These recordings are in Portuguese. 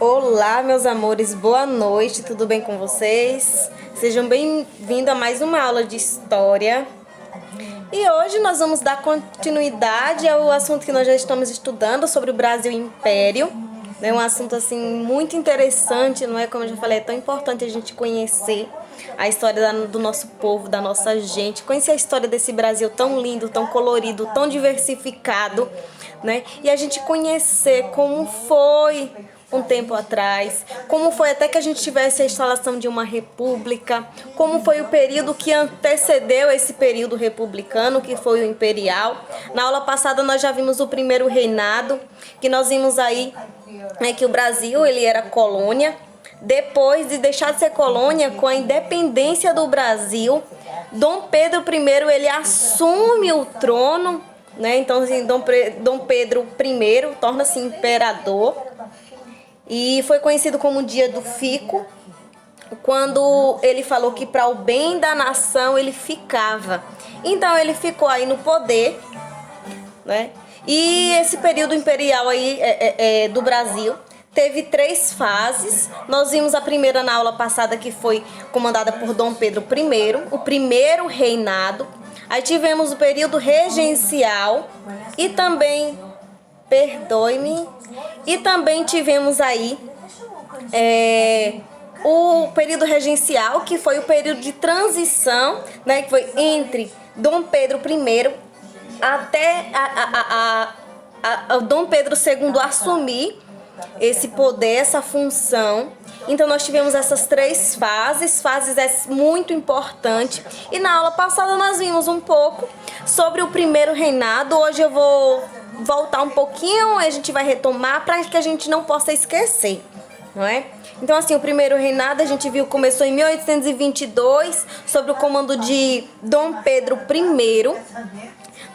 Olá, meus amores, boa noite, tudo bem com vocês? Sejam bem-vindos a mais uma aula de história. E hoje nós vamos dar continuidade ao assunto que nós já estamos estudando sobre o Brasil Império. É um assunto assim muito interessante, não é? Como eu já falei, é tão importante a gente conhecer a história do nosso povo, da nossa gente, conhecer a história desse Brasil tão lindo, tão colorido, tão diversificado, né? E a gente conhecer como foi um tempo atrás, como foi até que a gente tivesse a instalação de uma república, como foi o período que antecedeu esse período republicano, que foi o imperial. Na aula passada nós já vimos o primeiro reinado, que nós vimos aí, né, que o Brasil ele era colônia. Depois de deixar de ser colônia, com a independência do Brasil, Dom Pedro I ele assume o trono, né? Então assim, Dom Pedro I torna-se imperador. E foi conhecido como Dia do Fico, quando ele falou que para o bem da nação ele ficava. Então ele ficou aí no poder, né? E esse período imperial aí do Brasil teve 3 fases. Nós vimos a primeira na aula passada, que foi comandada por Dom Pedro I, o primeiro reinado. Aí tivemos o período regencial e também, e também tivemos aí o período regencial, que foi o período de transição, né, que foi entre Dom Pedro I até Dom Pedro II assumir esse poder, essa função. Então nós tivemos essas 3 fases é muito importante. E na aula passada nós vimos um pouco sobre o primeiro reinado. Hoje eu vou voltar um pouquinho e a gente vai retomar para que a gente não possa esquecer, não é? Então assim, o primeiro reinado a gente viu começou em 1822 sob o comando de Dom Pedro I.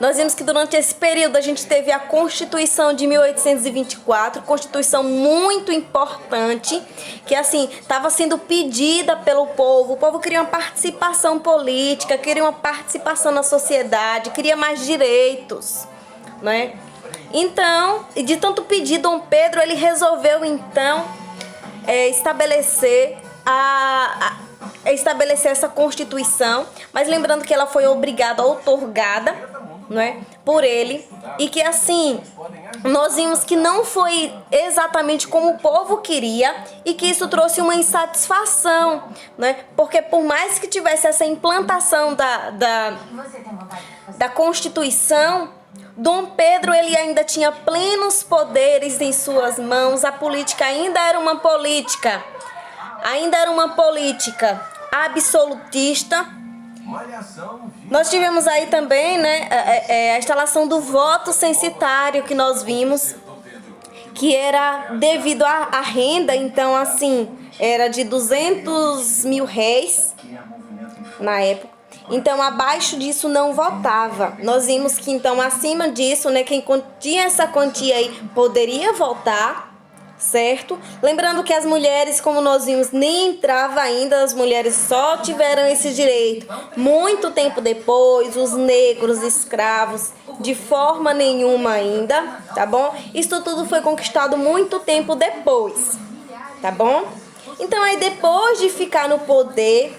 Nós vimos que durante esse período a gente teve a Constituição de 1824, Constituição muito importante, que assim, estava sendo pedida pelo povo. O povo queria uma participação política, queria uma participação na sociedade, queria mais direitos, né? Então, de tanto pedir, Dom Pedro, ele resolveu então estabelecer essa Constituição, mas lembrando que ela foi obrigada, outorgada, não é, por ele, e que assim nós vimos que não foi exatamente como o povo queria e que isso trouxe uma insatisfação, né? Porque por mais que tivesse essa implantação da Constituição, Dom Pedro ele ainda tinha plenos poderes em suas mãos. A política ainda era uma política absolutista. Nós tivemos aí também, né, a instalação do voto censitário, que nós vimos que era devido à renda. Então assim, era de 200 mil réis na época. Então abaixo disso não votava. Nós vimos que então acima disso, né, quem tinha essa quantia aí poderia votar, certo? Lembrando que as mulheres, como nós vimos, nem entrava ainda, as mulheres só tiveram esse direito muito tempo depois, os negros, escravos, de forma nenhuma ainda, tá bom? Isso tudo foi conquistado muito tempo depois, tá bom? Então aí depois de ficar no poder,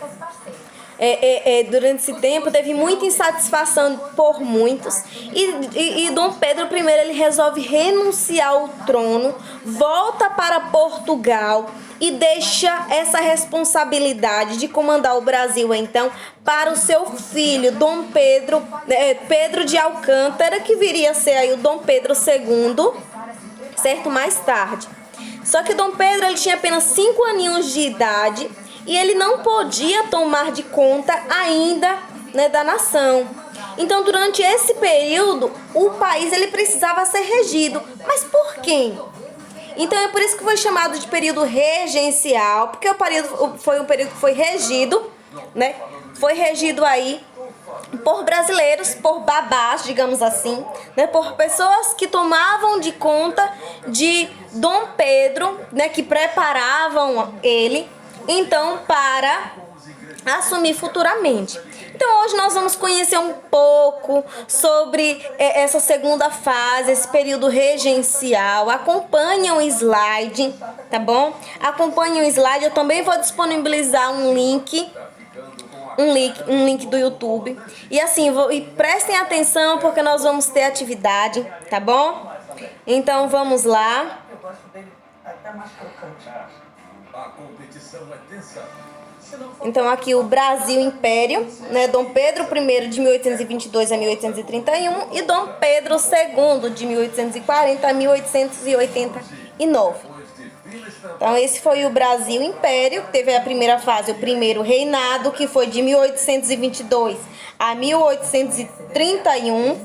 durante esse tempo teve muita insatisfação por muitos e Dom Pedro I ele resolve renunciar ao trono, volta para Portugal e deixa essa responsabilidade de comandar o Brasil então para o seu filho Dom Pedro de Alcântara, que viria a ser aí o Dom Pedro II, certo, mais tarde. Só que Dom Pedro ele tinha apenas 5 aninhos de idade e ele não podia tomar de conta ainda, né, da nação. Então, durante esse período, o país ele precisava ser regido. Mas por quem? Então, é por isso que foi chamado de período regencial, porque foi um período que foi regido, né? Foi regido aí por brasileiros, por babás, digamos assim, né? Por pessoas que tomavam de conta de Dom Pedro, né? Que preparavam ele então para assumir futuramente. Então hoje nós vamos conhecer um pouco sobre essa segunda fase, esse período regencial. Acompanhe o slide, tá bom? Acompanhe o slide, eu também vou disponibilizar um link do YouTube. E assim, e prestem atenção porque nós vamos ter atividade, tá bom? Então vamos lá. Então aqui o Brasil Império, né? Dom Pedro I de 1822 a 1831 e Dom Pedro II de 1840 a 1889. Então esse foi o Brasil Império, que teve a primeira fase, o primeiro reinado, que foi de 1822 a 1831.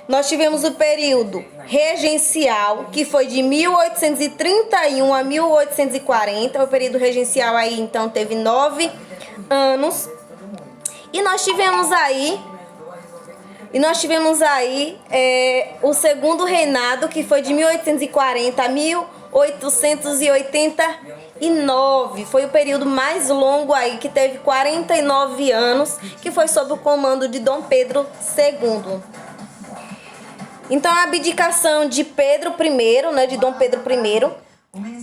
Nós tivemos o período regencial, que foi de 1831 a 1840. O período regencial aí, então, teve 9 anos. E nós tivemos aí o segundo reinado, que foi de 1840 a 1889. Foi o período mais longo aí, que teve 49 anos, que foi sob o comando de Dom Pedro II. Então a abdicação de Pedro I, né, de Dom Pedro I,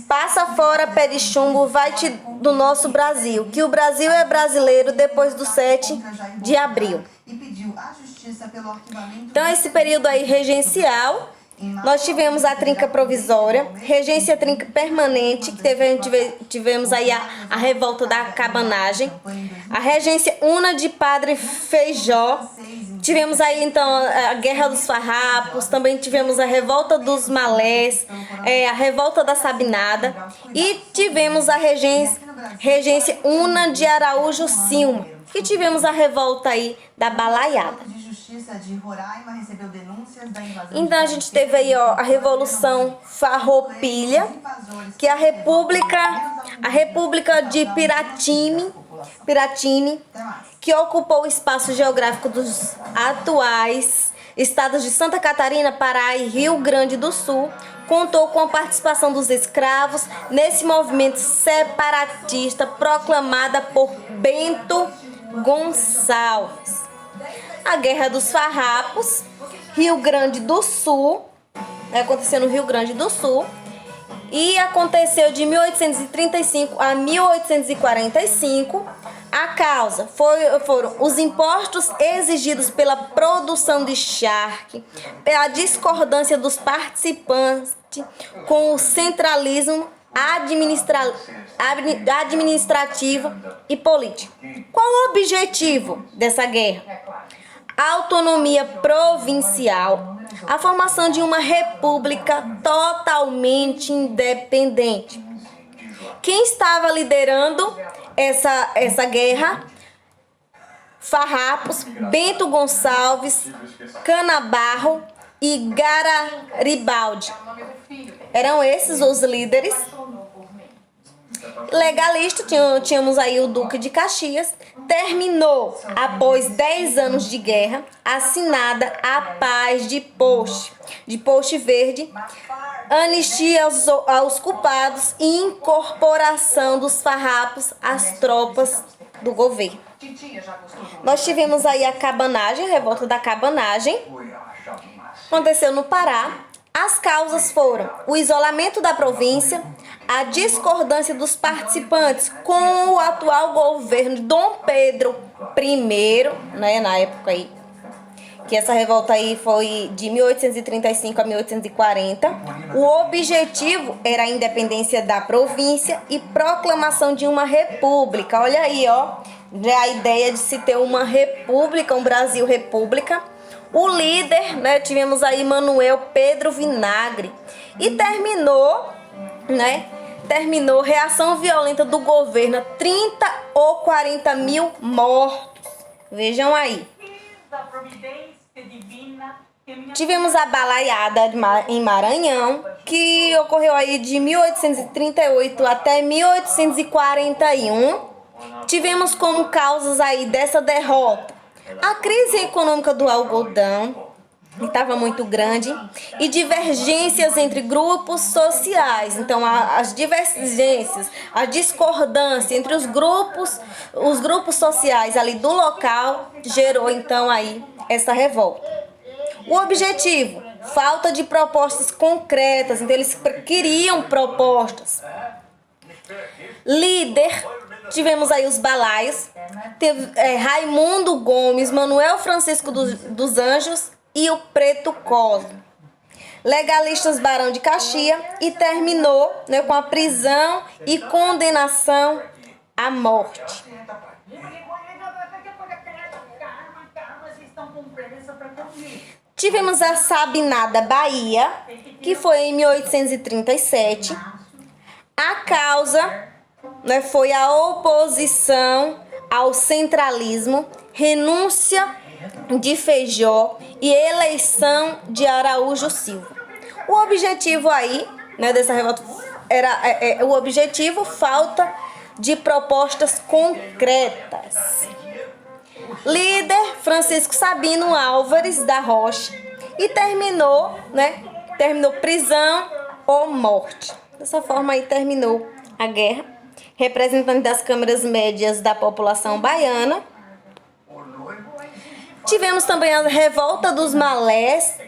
passa fora pé de chumbo, vai-te do nosso Brasil, que o Brasil é brasileiro depois do 7 de abril. Então esse período aí regencial, nós tivemos a trinca provisória, regência trinca permanente, que tivemos aí a revolta da cabanagem, a regência una de Padre Feijó, tivemos aí então a Guerra dos Farrapos, também tivemos a revolta dos Malés, a revolta da Sabinada e tivemos a regência una de Araújo Silva, que tivemos a revolta aí da Balaiada. Então a gente teve aí a Revolução Farroupilha, que é a República de Piratini, que ocupou o espaço geográfico dos atuais estados de Santa Catarina, Pará e Rio Grande do Sul, contou com a participação dos escravos nesse movimento separatista proclamada por Bento Gonçalves. A Guerra dos Farrapos, Rio Grande do Sul, aconteceu no Rio Grande do Sul, e aconteceu de 1835 a 1845. A causa foram os impostos exigidos pela produção de charque, a discordância dos participantes com o centralismo administrativo e político. Qual o objetivo dessa guerra? A autonomia provincial, a formação de uma república totalmente independente. Quem estava liderando essa guerra? Farrapos, Bento Gonçalves, Canabarro e Garibaldi. Eram esses os líderes. Legalista, tínhamos aí o Duque de Caxias. Terminou, após 10 anos de guerra, assinada a Paz de Poste Verde, anistia aos culpados e incorporação dos farrapos às tropas do governo. Nós tivemos aí a cabanagem, a revolta da cabanagem, aconteceu no Pará. As causas foram o isolamento da província, a discordância dos participantes com o atual governo de Dom Pedro I, né, na época aí, que essa revolta aí foi de 1835 a 1840. O objetivo era a independência da província e proclamação de uma república. Olha aí, ó, já a ideia de se ter uma república, um Brasil república. O líder, né, tivemos aí Manuel Pedro Vinagre. E terminou reação violenta do governo, 30 ou 40 mil mortos. Vejam aí. Tivemos a balaiada em Maranhão, que ocorreu aí de 1838 até 1841. Tivemos como causas aí dessa derrota a crise econômica do algodão, estava muito grande, e divergências entre grupos sociais. Então, as divergências, a discordância entre os grupos sociais ali do local, gerou então aí essa revolta. O objetivo, falta de propostas concretas, então eles queriam propostas. Líder, tivemos aí os balaios, teve Raimundo Gomes, Manuel Francisco dos Anjos e o Preto Cosmo. Legalistas Barão de Caxias, e terminou, né, com a prisão e condenação à morte. Tivemos a Sabinada Bahia, que foi em 1837. A causa, né, foi a oposição ao centralismo, renúncia de Feijó e eleição de Araújo Silva. O objetivo aí, né, dessa revolta era o objetivo, falta de propostas concretas. Líder Francisco Sabino Álvares da Rocha, e terminou prisão ou morte. Dessa forma aí terminou a guerra. Representante das câmaras médias da população baiana. Tivemos também a revolta dos Malés,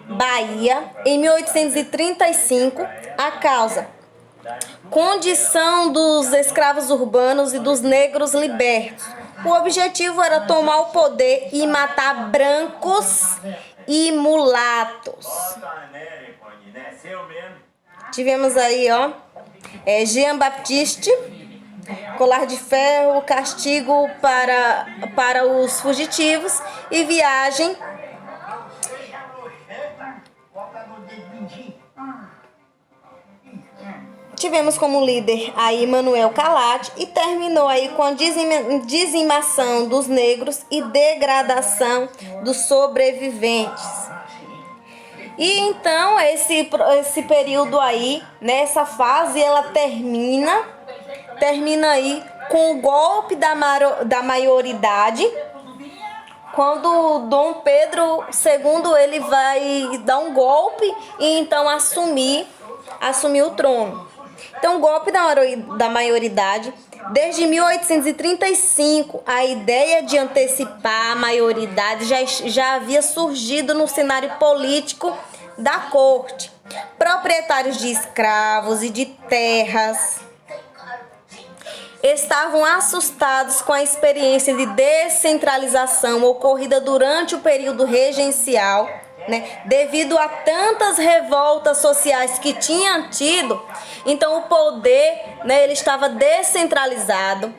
Bahia, em 1835, a causa: condição dos escravos urbanos e dos negros libertos. O objetivo era tomar o poder e matar brancos e mulatos. Tivemos aí, Jean Baptiste, colar de ferro, castigo para os fugitivos e viagem. Tivemos como líder aí Manuel Calate, e terminou aí com a dizimação dos negros e degradação dos sobreviventes. E então esse período aí, nessa fase, ela termina aí com o golpe da maioridade, quando Dom Pedro II ele vai dar um golpe e então assumir o trono. Então, o golpe da maioridade, desde 1835, a ideia de antecipar a maioridade já havia surgido no cenário político da corte. Proprietários de escravos e de terras estavam assustados com a experiência de descentralização ocorrida durante o período regencial, né? Devido a tantas revoltas sociais que tinham tido, então o poder, né, ele estava descentralizado.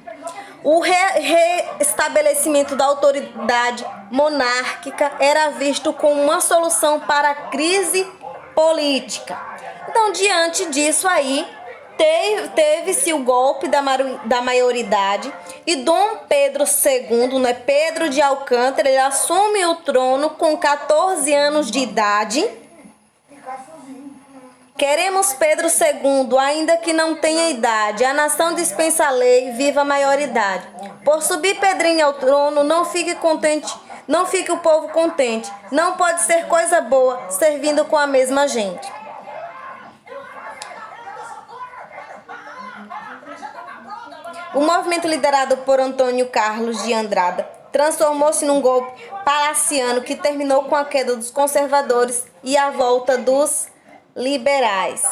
O restabelecimento da autoridade monárquica era visto como uma solução para a crise política. Então, diante disso aí, teve-se o golpe da maioridade, e Dom Pedro II, né, Pedro de Alcântara, ele assume o trono com 14 anos de idade. Queremos Pedro II, ainda que não tenha idade. A nação dispensa a lei, viva a maioridade. Por subir Pedrinho ao trono, não fique contente, não fique o povo contente. Não pode ser coisa boa, servindo com a mesma gente. O movimento liderado por Antônio Carlos de Andrada transformou-se num golpe palaciano que terminou com a queda dos conservadores e a volta dos liberais.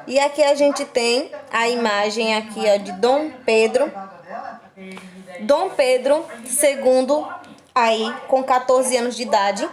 E aqui a gente tem a imagem aqui, de Dom Pedro II, aí com 14 anos de idade.